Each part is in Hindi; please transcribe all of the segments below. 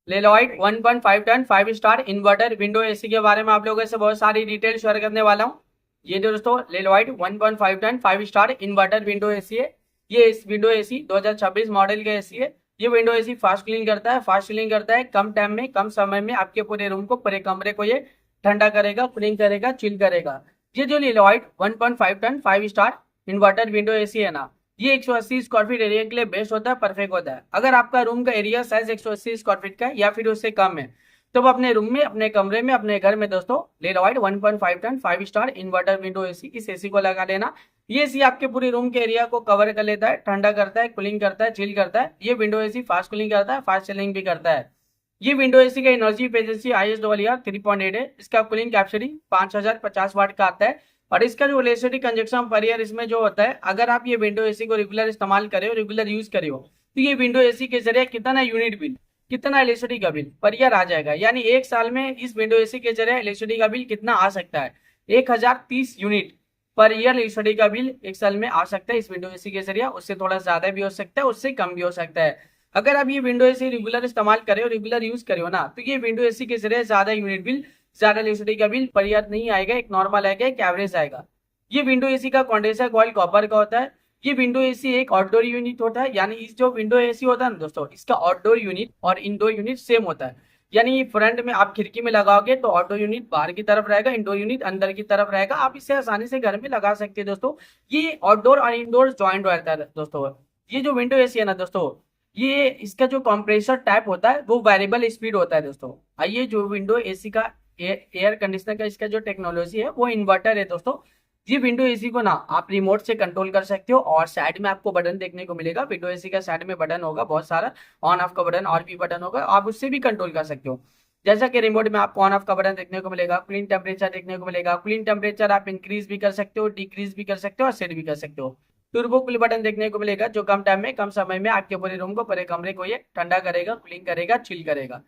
लेलॉइड 1.5 ton 5 star inverter window AC के बारे में आप लोगों से बहुत सारी डिटेल शेयर करने वाला हूँ। ये जो दोस्तों Lloyd 1.5 ton 5 star inverter window AC है। ये इस विंडो एसी 2026 मॉडल का एसी है। ये विंडो एसी फास्ट कूलिंग करता है, फास्ट कूलिंग करता है, कम टाइम में कम समय में आपके पूरे रूम को, पूरे कमरे को ये ठंडा करेगा, कूलिंग करेगा, चिल करेगा। ये जो Lloyd 1.5 ton 5 star inverter window AC है ना, ये 180 स्क्वायर फीट एरिया के लिए बेस्ट होता है, परफेक्ट होता है। अगर आपका रूम का एरिया साइज 180 स्क्वायर फीट का है या फिर उससे कम है, तो आप अपने रूम में, अपने कमरे में, अपने घर में दोस्तों Lloyd 1.5 ton 5 star inverter window AC, इस एसी को लगा लेना। ये एसी आपके पूरे रूम के एरिया को कवर कर लेता है, ठंडा करता है, कूलिंग करता है, चिल करता है। ये विंडो एसी फास्ट कूलिंग करता है, फास्ट चिलिंग भी करता है। ये विंडो एसी का एनर्जी एफिशिएंसी ISWR 3.8 है। इसका कूलिंग कैपेसिटी 5050 वाट का आता है। और इसका जो इलेक्ट्रिसिटी कंजप्शन पर ईयर इसमें जो होता है, अगर आप ये विंडो एसी को रेगुलर इस्तेमाल करे हो, रेगुलर यूज करे हो, तो ये विंडो एसी के जरिए कितना यूनिट बिल, कितना इलेक्ट्रिसिटी का बिल पर ईयर आ जाएगा। यानी एक साल में इस विंडो एसी के जरिए इलेक्ट्रिसिटी का बिल कितना आ सकता है, 1030 यूनिट पर ईयर इलेक्ट्रिसिटी का बिल एक साल में आ सकता है इस विंडो एसी के जरिए। उससे थोड़ा ज्यादा भी हो सकता है, उससे कम भी हो सकता है। अगर आप ये विंडो एसी रेगुलर इस्तेमाल करे हो, रेगुलर यूज करे हो ना, तो ये विंडो एसी के जरिए ज्यादा यूनिट बिल, ज्यादा इलेक्ट्रिसिटी का बिल पर ईयर नहीं आएगा, एक नॉर्मल आएगा, एक एवरेज आएगा। ये विंडो एसी का कंडेंसर कॉइल कॉपर का होता है। ये विंडो एसी एक आउटडोर यूनिट होता है। यानी इस जो विंडो एसी होता है ना दोस्तों, इसका आउटडोर यूनिट और इंडोर यूनिट सेम होता है। यानी फ्रंट में आप खिड़की में लगाओगे तो आउटडोर यूनिट बाहर की तरफ रहेगा, इंडोर यूनिट अंदर की तरफ रहेगा। आप इसे आसानी से घर में लगा सकते हैं दोस्तों। ये आउटडोर और इंडोर ज्वाइंट रहता है दोस्तों। ये जो विंडो एसी है ना दोस्तों, ये इसका जो कंप्रेसर टाइप होता है वो वेरिएबल स्पीड होता है दोस्तों। आइए, जो विंडो एसी का एयर कंडीशनर का इसका जो टेक्नोलॉजी है वो इन्वर्टर है दोस्तों। ये विंडो एसी को ना आप रिमोट से कंट्रोल कर सकते हो। और साइड में आपको बटन देखने को मिलेगा, विंडो एसी का साइड में बटन होगा बहुत सारा, ऑन ऑफ का बटन और भी बटन होगा, आप उससे भी कंट्रोल कर सकते हो। जैसा कि रिमोट में आपको ऑन ऑफ का बटन देखने को मिलेगा, कूलिंग टेम्परेचर देखने को मिलेगा। कूलिंग टेम्परेचर आप इंक्रीज भी कर सकते हो, डिक्रीज भी कर सकते हो और सेट भी कर सकते हो। टर्बो कूल बटन देखने को मिलेगा, जो कम टाइम में कम समय में आपके पूरे रूम को, पूरे कमरे को ये ठंडा करेगा, कूलिंग करेगा, चिल करेगा।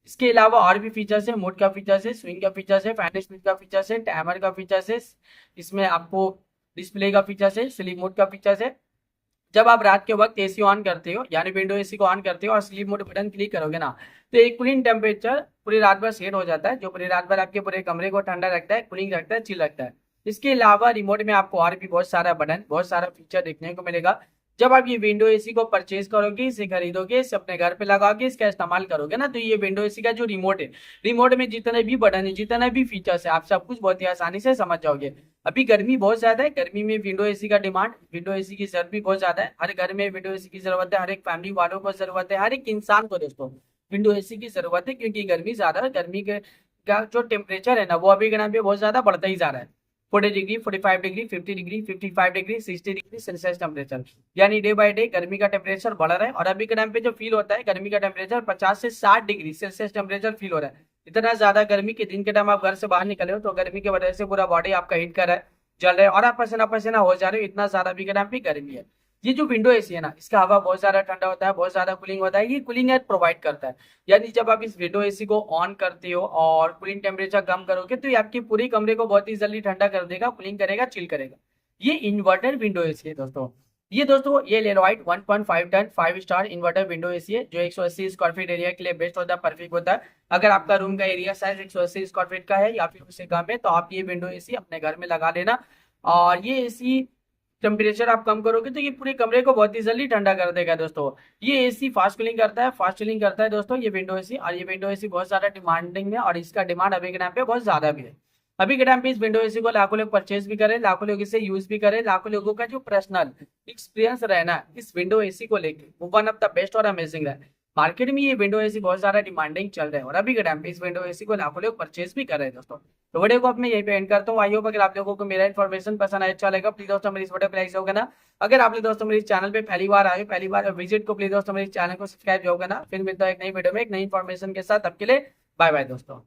इसके अलावा और भी फीचर्स है, मोड का फीचर्स है, स्विंग का फीचर्स है, फैन स्पीड का फीचर्स है, टाइमर का फीचर्स है। इसमें आपको डिस्प्ले का फीचर्स है, स्लीप मोड का फीचर्स है। जब आप रात के वक्त एसी ऑन करते हो, यानी विंडो एसी को ऑन करते हो और स्लीप मोड बटन क्लिक करोगे ना, तो एक कूलिंग टेम्परेचर पूरी रात भर सेट हो जाता है, जो पूरी रात भर आपके पूरे कमरे को ठंडा रखता है, कूलिंग रखता है, चिल रखता है। इसके अलावा रिमोट में आपको और भी बहुत सारा बटन, बहुत सारा फीचर देखने को मिलेगा। जब आप ये विंडो एसी को परचेज करोगे, इसे खरीदोगे, इसे अपने घर पे लगाओगे, इसका इस्तेमाल करोगे ना, तो ये विंडो एसी का जो रिमोट है, रिमोट में जितने भी बटन है, जितने भी फीचर्स है, आप सब कुछ बहुत ही आसानी से समझ जाओगे। अभी गर्मी बहुत ज्यादा है, गर्मी में विंडो एसी का डिमांड, विंडो एसी की जरूरत भी बहुत ज्यादा है। हर घर में विंडो एसी की जरूरत है, हर एक फैमिली वालों को जरूरत है, हर एक इंसान को दोस्तों विंडो एसी की जरूरत है। क्योंकि गर्मी ज्यादा है, गर्मी के का जो टेम्परेचर है ना, वो अभी के टाइम पे बहुत ज्यादा बढ़ता ही जा रहा है। 40 degree, 45 degree, 50 degree, 55 degree, 60 degree Celsius temperature, यानी डे बाय डे गर्मी का टेम्परेचर बढ़ रहा है। और अभी के टाइम पे जो फील होता है गर्मी का टेम्परेचर 50 से 60 डिग्री सेल्सियस टेम्परेचर फील हो रहा है। इतना ज्यादा गर्मी के दिन के टाइम आप घर से बाहर निकले हो तो गर्मी की वजह से पूरा बॉडी आपका हीट कर रहा है, जल रहे हैं और आप पसीना पसीना हो जा रहे हो, इतना ज्यादा अभी के टाइम पे गर्मी है। ये जो विंडो एसी है ना, इसका हवा बहुत ज्यादा ठंडा होता है, बहुत ज्यादा कूलिंग होता है, ये कूलिंग एयर प्रोवाइड करता है। यानी जब आप इस विंडो एसी को ऑन करते हो और कूलिंग टेम्परेचर कम करोगे, तो ये आपके पूरे कमरे को बहुत ही जल्दी ठंडा कर देगा, कूलिंग करेगा, चिल करेगा। ये इन्वर्टर विंडो एसी है दोस्तों। ये दोस्तों ये लेनोवाइट 1.5 ton 5 star inverter window AC है, जो 180 स्क्वायर फीट एरिया के लिए बेस्ट होता है, परफेक्ट होता है। अगर आपका रूम का एरिया साइज 180 स्क्वायर फीट का है या फिर उससे कम है, तो आप ये विंडो एसी अपने घर में लगा लेना। और ये एसी टेम्परेचर आप कम करोगे तो ये पूरे कमरे को बहुत ही जल्दी ठंडा कर देगा दोस्तों। ये एसी फास्ट कूलिंग करता है, फास्ट चिलिंग करता है दोस्तों, ये विंडो एसी। और ये विंडो एसी बहुत ज्यादा डिमांडिंग है और इसका डिमांड अभी के टाइम पे बहुत ज्यादा भी है। अभी के टाइम पे इस विंडो एसी को लाखों लोग परचेज भी करें, लाखों लोग इसे यूज भी करें, लाखों लोगों का जो पर्सनल एक्सपीरियंस रहना इस विंडो एसी को लेकर वो वन ऑफ द बेस्ट और अमेजिंग है। मार्केट में ये विंडो एसी बहुत ज्यादा डिमांडिंग चल रहा है और अभी के टाइम पे इस विंडो एसी को लाखों लोग परचेज भी कर रहे हैं दोस्तों। तो वीडियो को अब मैं यहीं पे एंड करता हूँ। आई होप अगर आप लोगों को मेरा इन्फॉर्मेशन पसंद आया, अच्छा लगा, प्लीज दोस्तों मेरी इस वीडियो पे लाइक होगा ना। अगर आपने दोस्तों मेरे चैनल पे पहली बार आए, पहली बार विजिट को, प्लीज दोस्तों मेरे चैनल को सब्सक्राइब होगा ना। फिर मिलता है एक नई वीडियो में एक नई इन्फॉर्मेशन के साथ, तब के लिए बाय बाय दोस्तों।